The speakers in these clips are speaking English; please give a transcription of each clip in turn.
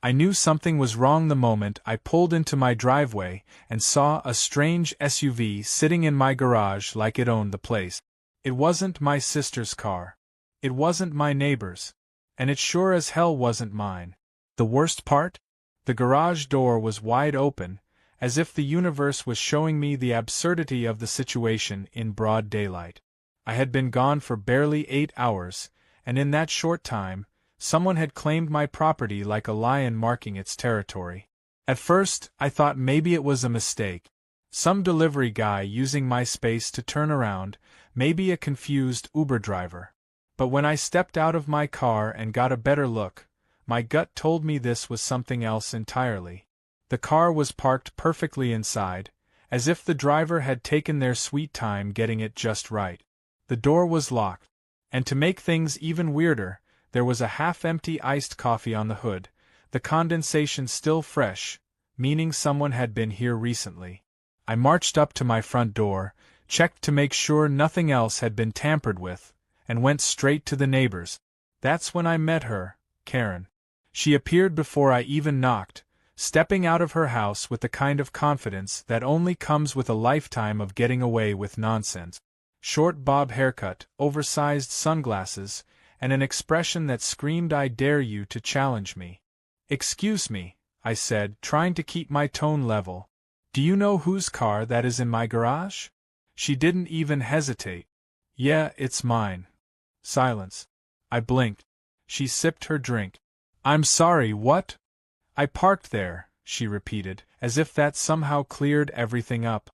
I knew something was wrong the moment I pulled into my driveway and saw a strange SUV sitting in my garage like it owned the place. It wasn't my sister's car. It wasn't my neighbor's. And it sure as hell wasn't mine. The worst part? The garage door was wide open, as if the universe was showing me the absurdity of the situation in broad daylight. I had been gone for barely 8 hours, and in that short time, someone had claimed my property like a lion marking its territory. At first, I thought maybe it was a mistake. Some delivery guy using my space to turn around, maybe a confused Uber driver. But when I stepped out of my car and got a better look, my gut told me this was something else entirely. The car was parked perfectly inside, as if the driver had taken their sweet time getting it just right. The door was locked, and to make things even weirder, there was a half-empty iced coffee on the hood, the condensation still fresh, meaning someone had been here recently. I marched up to my front door, checked to make sure nothing else had been tampered with, and went straight to the neighbors. That's when I met her, Karen. She appeared before I even knocked, stepping out of her house with the kind of confidence that only comes with a lifetime of getting away with nonsense. Short bob haircut, oversized sunglasses, and an expression that screamed I dare you to challenge me. Excuse me, I said, trying to keep my tone level. Do you know whose car that is in my garage? She didn't even hesitate. Yeah, it's mine. Silence. I blinked. She sipped her drink. I'm sorry, what? I parked there, she repeated, as if that somehow cleared everything up.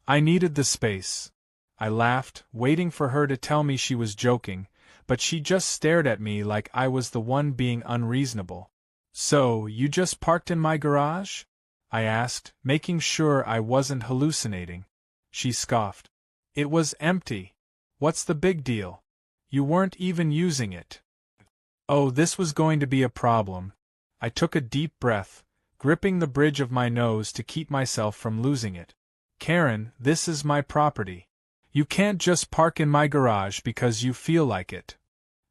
I needed the space. I laughed, waiting for her to tell me she was joking, but she just stared at me like I was the one being unreasonable. So, you just parked in my garage? I asked, making sure I wasn't hallucinating. She scoffed. It was empty. What's the big deal? You weren't even using it. Oh, this was going to be a problem. I took a deep breath, gripping the bridge of my nose to keep myself from losing it. Karen, this is my property. You can't just park in my garage because you feel like it.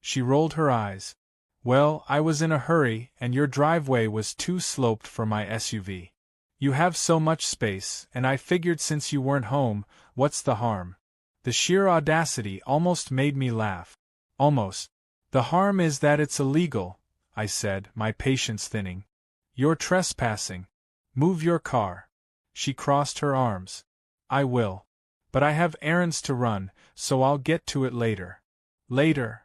She rolled her eyes. Well, I was in a hurry and your driveway was too sloped for my SUV. You have so much space, and I figured since you weren't home, what's the harm? The sheer audacity almost made me laugh. Almost. The harm is that it's illegal, I said, my patience thinning. You're trespassing. Move your car. She crossed her arms. I will. But I have errands to run, so I'll get to it later. Later.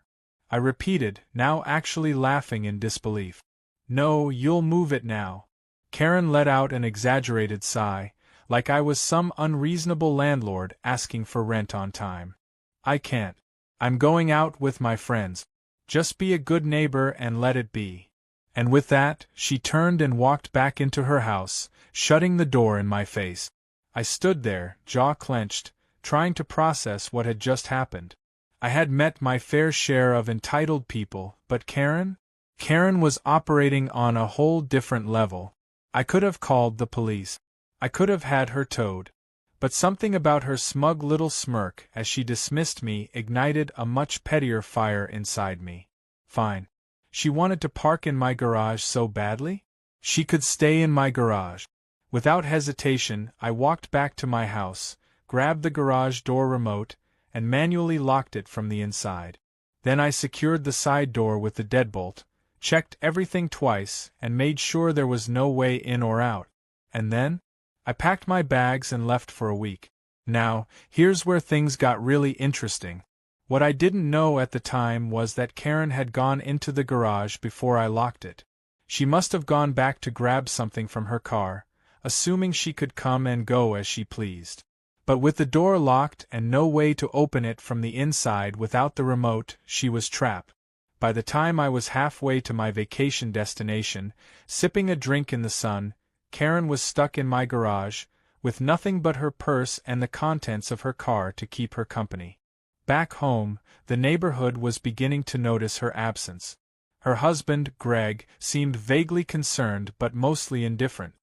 I repeated, now actually laughing in disbelief. No, you'll move it now. Karen let out an exaggerated sigh, like I was some unreasonable landlord asking for rent on time. I can't. I'm going out with my friends. Just be a good neighbor and let it be. And with that, she turned and walked back into her house, shutting the door in my face. I stood there, jaw clenched, trying to process what had just happened. I had met my fair share of entitled people, but Karen? Karen was operating on a whole different level. I could have called the police. I could have had her towed. But something about her smug little smirk as she dismissed me ignited a much pettier fire inside me. Fine. She wanted to park in my garage so badly? She could stay in my garage. Without hesitation, I walked back to my house, grabbed the garage door remote, and manually locked it from the inside. Then I secured the side door with the deadbolt, checked everything twice, and made sure there was no way in or out. And then? I packed my bags and left for a week. Now, here's where things got really interesting. What I didn't know at the time was that Karen had gone into the garage before I locked it. She must have gone back to grab something from her car, assuming she could come and go as she pleased. But with the door locked and no way to open it from the inside without the remote, she was trapped. By the time I was halfway to my vacation destination, sipping a drink in the sun, Karen was stuck in my garage, with nothing but her purse and the contents of her car to keep her company. Back home, the neighborhood was beginning to notice her absence. Her husband, Greg, seemed vaguely concerned but mostly indifferent.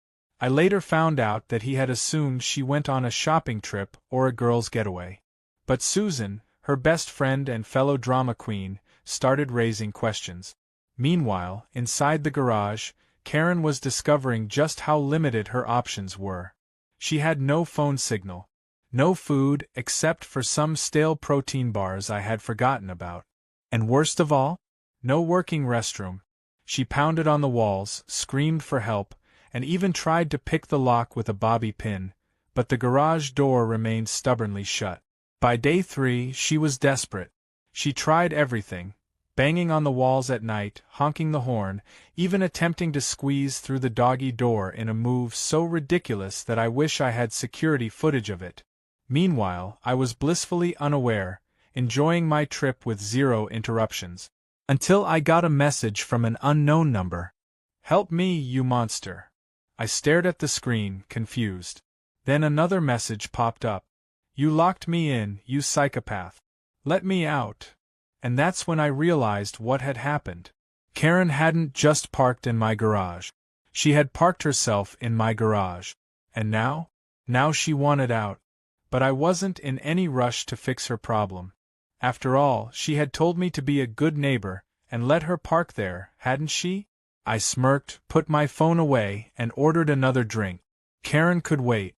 I later found out that he had assumed she went on a shopping trip or a girl's getaway. But Susan, her best friend and fellow drama queen, started raising questions. Meanwhile, inside the garage, Karen was discovering just how limited her options were. She had no phone signal, no food except for some stale protein bars I had forgotten about. And worst of all, no working restroom. She pounded on the walls, screamed for help, and even tried to pick the lock with a bobby pin, but the garage door remained stubbornly shut. By day 3, she was desperate. She tried everything, banging on the walls at night, honking the horn, even attempting to squeeze through the doggy door in a move so ridiculous that I wish I had security footage of it. Meanwhile, I was blissfully unaware, enjoying my trip with zero interruptions. Until I got a message from an unknown number. "Help me, you monster." I stared at the screen, confused. Then another message popped up. "You locked me in, you psychopath. Let me out." And that's when I realized what had happened. Karen hadn't just parked in my garage. She had parked herself in my garage. And now? Now she wanted out. But I wasn't in any rush to fix her problem. After all, she had told me to be a good neighbor, and let her park there, hadn't she? I smirked, put my phone away, and ordered another drink. Karen could wait.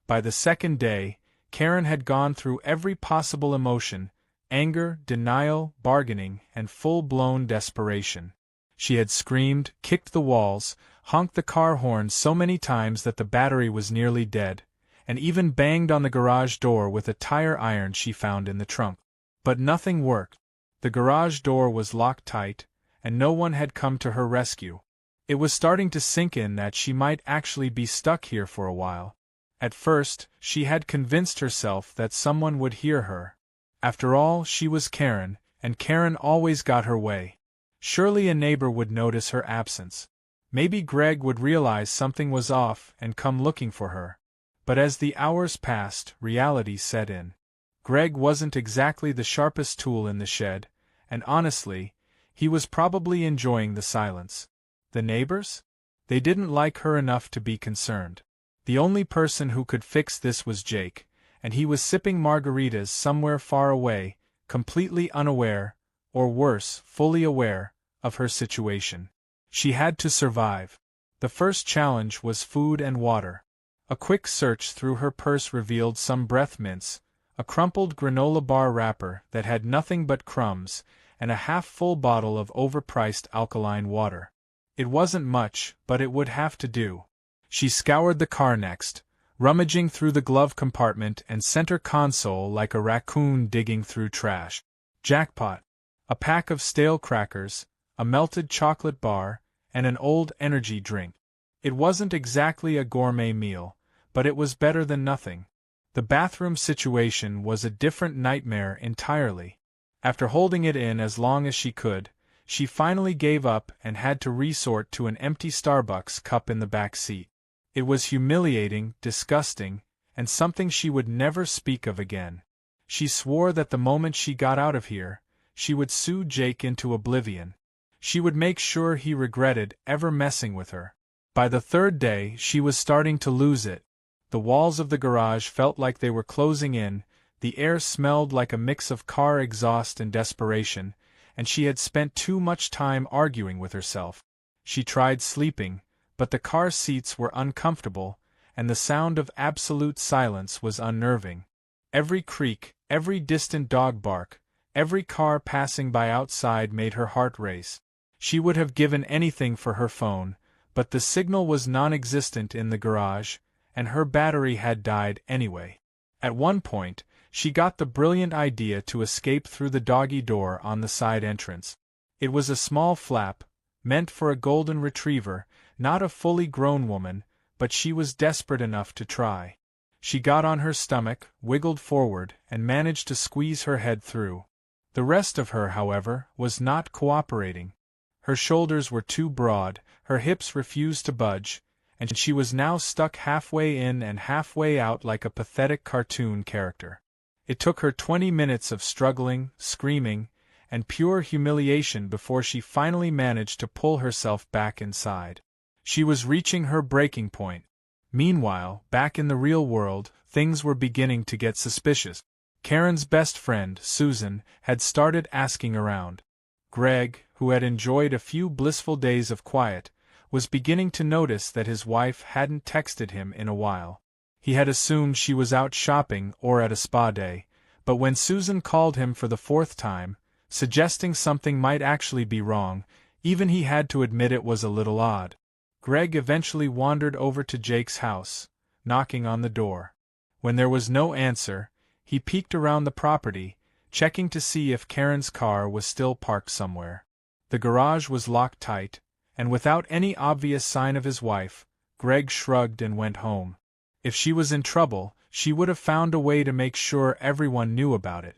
By the second day, Karen had gone through every possible emotion: anger, denial, bargaining, and full-blown desperation. She had screamed, kicked the walls, honked the car horn so many times that the battery was nearly dead, and even banged on the garage door with a tire iron she found in the trunk. But nothing worked. The garage door was locked tight, and no one had come to her rescue. It was starting to sink in that she might actually be stuck here for a while. At first, she had convinced herself that someone would hear her. After all, she was Karen, and Karen always got her way. Surely a neighbor would notice her absence. Maybe Greg would realize something was off and come looking for her. But as the hours passed, reality set in. Greg wasn't exactly the sharpest tool in the shed, and honestly, he was probably enjoying the silence. The neighbors? They didn't like her enough to be concerned. The only person who could fix this was Jake, and he was sipping margaritas somewhere far away, completely unaware, or worse, fully aware, of her situation. She had to survive. The first challenge was food and water. A quick search through her purse revealed some breath mints, a crumpled granola bar wrapper that had nothing but crumbs, and a half-full bottle of overpriced alkaline water. It wasn't much, but it would have to do. She scoured the car next, rummaging through the glove compartment and center console like a raccoon digging through trash. Jackpot! A pack of stale crackers, a melted chocolate bar, and an old energy drink. It wasn't exactly a gourmet meal, but it was better than nothing. The bathroom situation was a different nightmare entirely. After holding it in as long as she could, she finally gave up and had to resort to an empty Starbucks cup in the back seat. It was humiliating, disgusting, and something she would never speak of again. She swore that the moment she got out of here, she would sue Jake into oblivion. She would make sure he regretted ever messing with her. By the third day, she was starting to lose it. The walls of the garage felt like they were closing in, the air smelled like a mix of car exhaust and desperation, and she had spent too much time arguing with herself. She tried sleeping, but the car seats were uncomfortable, and the sound of absolute silence was unnerving. Every creak, every distant dog bark, every car passing by outside made her heart race. She would have given anything for her phone, but the signal was non-existent in the garage, and her battery had died anyway. At one point, she got the brilliant idea to escape through the doggy door on the side entrance. It was a small flap, meant for a golden retriever, not a fully grown woman, but she was desperate enough to try. She got on her stomach, wiggled forward, and managed to squeeze her head through. The rest of her, however, was not cooperating. Her shoulders were too broad, her hips refused to budge, and she was now stuck halfway in and halfway out like a pathetic cartoon character. It took her 20 minutes of struggling, screaming, and pure humiliation before she finally managed to pull herself back inside. She was reaching her breaking point. Meanwhile, back in the real world, things were beginning to get suspicious. Karen's best friend, Susan, had started asking around. Greg, who had enjoyed a few blissful days of quiet, was beginning to notice that his wife hadn't texted him in a while. He had assumed she was out shopping or at a spa day, but when Susan called him for the fourth time, suggesting something might actually be wrong, even he had to admit it was a little odd. Greg eventually wandered over to Jake's house, knocking on the door. When there was no answer, he peeked around the property, checking to see if Karen's car was still parked somewhere. The garage was locked tight, and without any obvious sign of his wife, Greg shrugged and went home. If she was in trouble, she would have found a way to make sure everyone knew about it.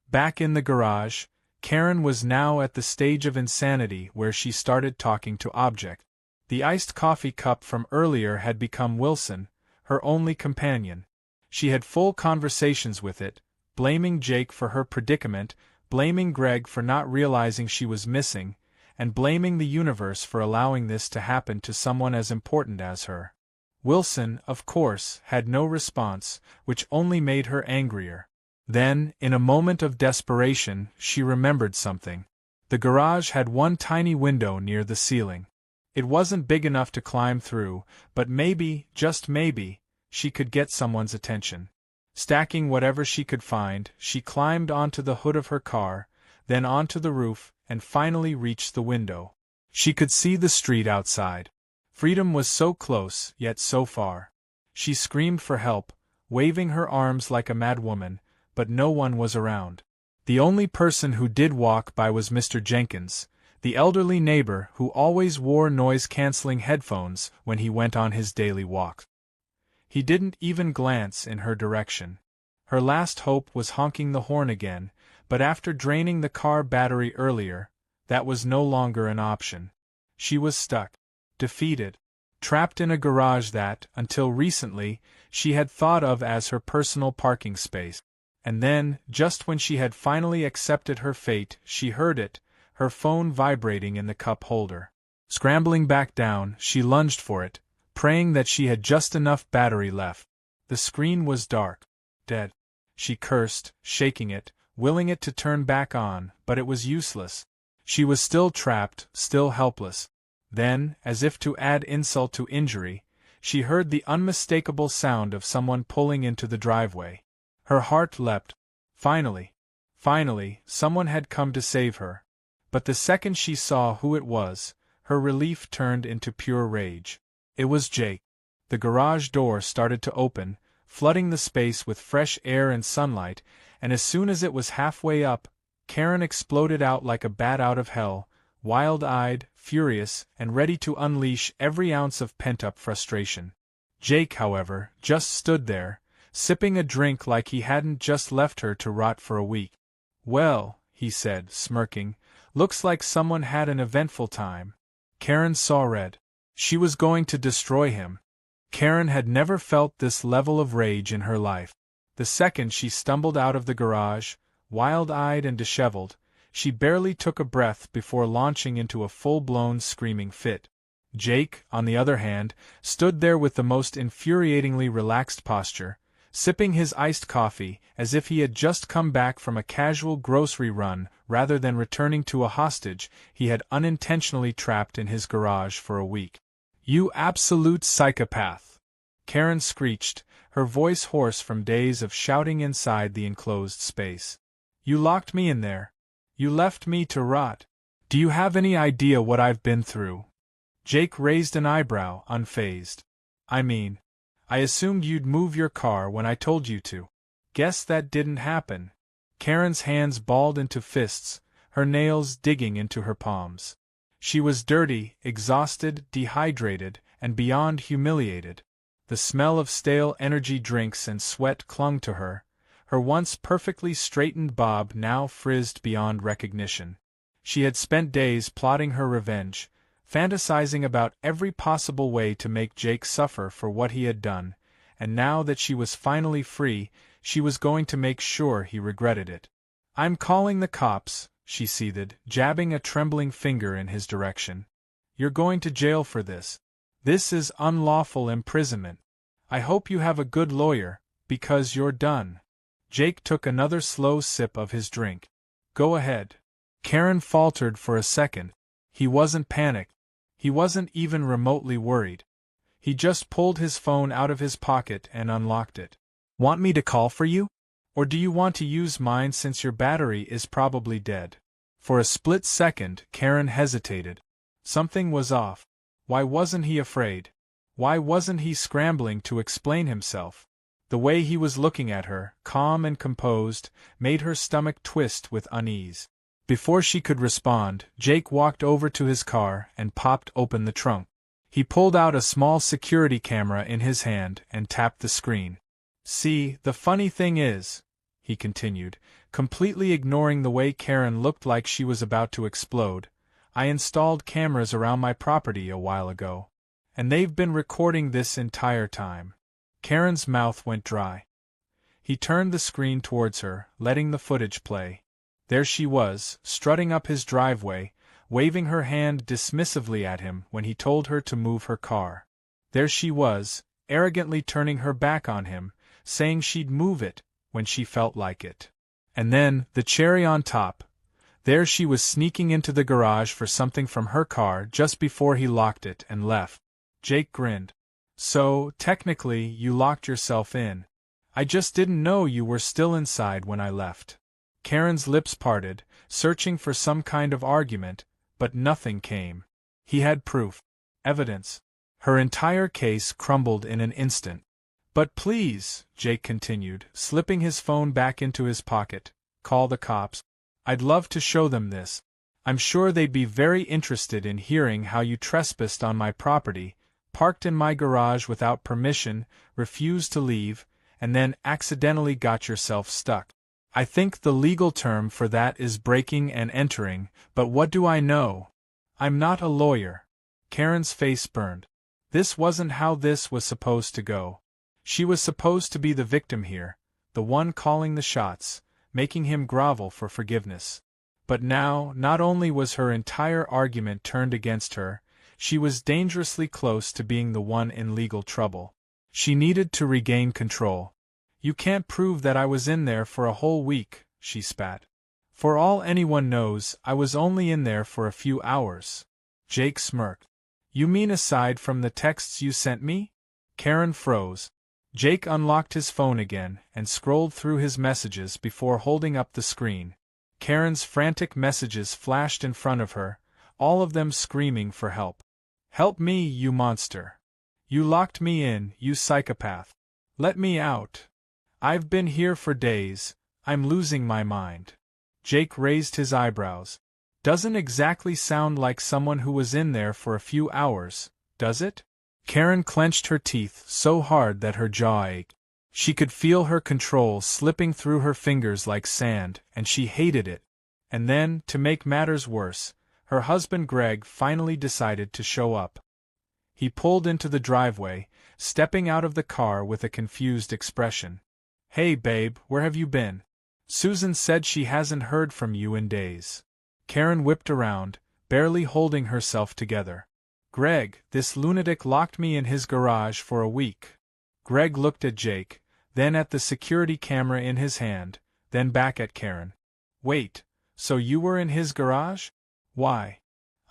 Back in the garage, Karen was now at the stage of insanity where she started talking to objects. The iced coffee cup from earlier had become Wilson, her only companion. She had full conversations with it, blaming Jake for her predicament, blaming Greg for not realizing she was missing, and blaming the universe for allowing this to happen to someone as important as her. Wilson, of course, had no response, which only made her angrier. Then, in a moment of desperation, she remembered something. The garage had one tiny window near the ceiling. It wasn't big enough to climb through, but maybe, just maybe, she could get someone's attention. Stacking whatever she could find, she climbed onto the hood of her car, then onto the roof, and finally reached the window. She could see the street outside. Freedom was so close, yet so far. She screamed for help, waving her arms like a mad woman, but no one was around. The only person who did walk by was Mr. Jenkins, the elderly neighbor who always wore noise-canceling headphones when he went on his daily walk. He didn't even glance in her direction. Her last hope was honking the horn again, but after draining the car battery earlier, that was no longer an option. She was stuck, defeated, trapped in a garage that, until recently, she had thought of as her personal parking space. And then, just when she had finally accepted her fate, she heard it, her phone vibrating in the cup holder. Scrambling back down, she lunged for it, praying that she had just enough battery left. The screen was dark. Dead. She cursed, shaking it, willing it to turn back on, but it was useless. She was still trapped, still helpless. Then, as if to add insult to injury, she heard the unmistakable sound of someone pulling into the driveway. Her heart leapt. Finally, someone had come to save her. But the second she saw who it was, her relief turned into pure rage. It was Jake. The garage door started to open, flooding the space with fresh air and sunlight, and as soon as it was halfway up, Karen exploded out like a bat out of hell, wild-eyed, furious, and ready to unleash every ounce of pent-up frustration. Jake, however, just stood there, sipping a drink like he hadn't just left her to rot for a week. "Well," he said, smirking, "looks like someone had an eventful time." Karen saw red. She was going to destroy him. Karen had never felt this level of rage in her life. The second she stumbled out of the garage, wild-eyed and disheveled, she barely took a breath before launching into a full-blown screaming fit. Jake, on the other hand, stood there with the most infuriatingly relaxed posture, sipping his iced coffee as if he had just come back from a casual grocery run rather than returning to a hostage he had unintentionally trapped in his garage for a week. "You absolute psychopath!" Karen screeched, her voice hoarse from days of shouting inside the enclosed space. "You locked me in there. You left me to rot. Do you have any idea what I've been through?" Jake raised an eyebrow, unfazed. I assumed you'd move your car when I told you to. Guess that didn't happen." Karen's hands balled into fists, her nails digging into her palms. She was dirty, exhausted, dehydrated, and beyond humiliated. The smell of stale energy drinks and sweat clung to her. Her once perfectly straightened bob now frizzed beyond recognition. She had spent days plotting her revenge, fantasizing about every possible way to make Jake suffer for what he had done, and now that she was finally free, she was going to make sure he regretted it. "I'm calling the cops," she seethed, jabbing a trembling finger in his direction. "You're going to jail for this. This is unlawful imprisonment. I hope you have a good lawyer, because you're done." Jake took another slow sip of his drink. "Go ahead." Karen faltered for a second. He wasn't panicked. He wasn't even remotely worried. He just pulled his phone out of his pocket and unlocked it. Want me to call for you? Or do you want to use mine since your battery is probably dead? For a split second, Karen hesitated. Something was off. Why wasn't he afraid? Why wasn't he scrambling to explain himself? The way he was looking at her, calm and composed, made her stomach twist with unease. Before she could respond, Jake walked over to his car and popped open the trunk. He pulled out a small security camera in his hand and tapped the screen. See, the funny thing is, he continued, completely ignoring the way Karen looked like she was about to explode, I installed cameras around my property a while ago. And they've been recording this entire time. Karen's mouth went dry. He turned the screen towards her, letting the footage play. There she was, strutting up his driveway, waving her hand dismissively at him when he told her to move her car. There she was, arrogantly turning her back on him, saying she'd move it when she felt like it. And then, the cherry on top, there she was sneaking into the garage for something from her car just before he locked it and left. Jake grinned. So, technically, you locked yourself in. I just didn't know you were still inside when I left. Karen's lips parted, searching for some kind of argument, but nothing came. He had proof. Evidence. Her entire case crumbled in an instant. But please, Jake continued, slipping his phone back into his pocket, call the cops. I'd love to show them this. I'm sure they'd be very interested in hearing how you trespassed on my property, parked in my garage without permission, refused to leave, and then accidentally got yourself stuck. I think the legal term for that is breaking and entering, but what do I know? I'm not a lawyer. Karen's face burned. This wasn't how this was supposed to go. She was supposed to be the victim here, the one calling the shots, making him grovel for forgiveness. But now, not only was her entire argument turned against her, she was dangerously close to being the one in legal trouble. She needed to regain control. You can't prove that I was in there for a whole week, she spat. For all anyone knows, I was only in there for a few hours. Jake smirked. You mean aside from the texts you sent me? Karen froze. Jake unlocked his phone again and scrolled through his messages before holding up the screen. Karen's frantic messages flashed in front of her, all of them screaming for help. Help me, you monster. You locked me in, you psychopath. Let me out. I've been here for days, I'm losing my mind. Jake raised his eyebrows. Doesn't exactly sound like someone who was in there for a few hours, does it? Karen clenched her teeth so hard that her jaw ached. She could feel her control slipping through her fingers like sand, and she hated it. And then, to make matters worse, her husband Greg finally decided to show up. He pulled into the driveway, stepping out of the car with a confused expression. Hey babe, where have you been? Susan said she hasn't heard from you in days. Karen whipped around, barely holding herself together. Greg, this lunatic locked me in his garage for a week. Greg looked at Jake, then at the security camera in his hand, then back at Karen. Wait, so you were in his garage? Why?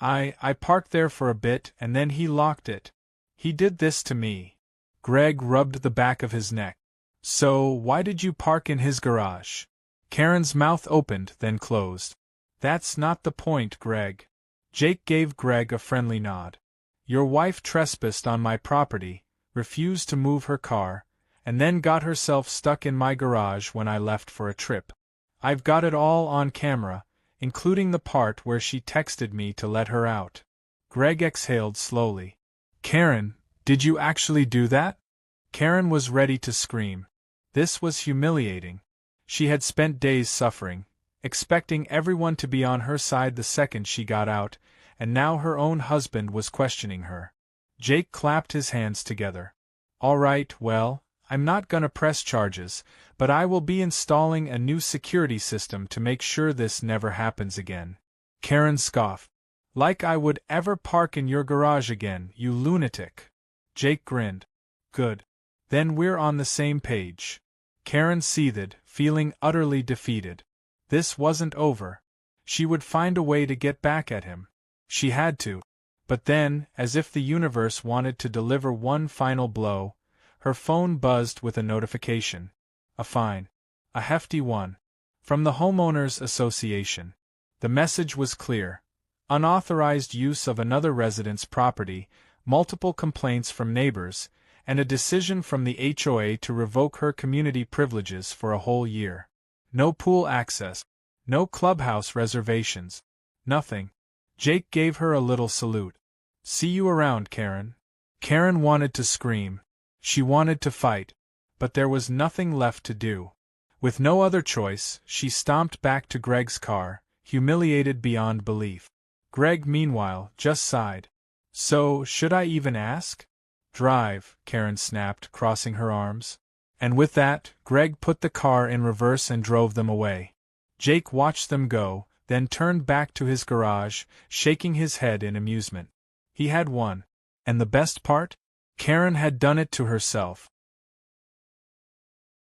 I parked there for a bit and then he locked it. He did this to me. Greg rubbed the back of his neck. So, why did you park in his garage? Karen's mouth opened, then closed. That's not the point, Greg. Jake gave Greg a friendly nod. Your wife trespassed on my property, refused to move her car, and then got herself stuck in my garage when I left for a trip. I've got it all on camera, including the part where she texted me to let her out. Greg exhaled slowly. Karen, did you actually do that? Karen was ready to scream. This was humiliating. She had spent days suffering, expecting everyone to be on her side the second she got out, and now her own husband was questioning her. Jake clapped his hands together. All right, well, I'm not gonna press charges, but I will be installing a new security system to make sure this never happens again. Karen scoffed. Like I would ever park in your garage again, you lunatic. Jake grinned. Good. Then we're on the same page. Karen seethed, feeling utterly defeated. This wasn't over. She would find a way to get back at him. She had to. But then, as if the universe wanted to deliver one final blow, her phone buzzed with a notification. A fine. A hefty one. From the Homeowners Association. The message was clear. Unauthorized use of another resident's property, multiple complaints from neighbors, and a decision from the HOA to revoke her community privileges for a whole year. No pool access. No clubhouse reservations. Nothing. Jake gave her a little salute. See you around, Karen. Karen wanted to scream. She wanted to fight. But there was nothing left to do. With no other choice, she stomped back to Greg's car, humiliated beyond belief. Greg, meanwhile, just sighed. So, should I even ask? Drive, Karen snapped, crossing her arms. And with that, Greg put the car in reverse and drove them away. Jake watched them go, then turned back to his garage, shaking his head in amusement. He had won. And the best part? Karen had done it to herself.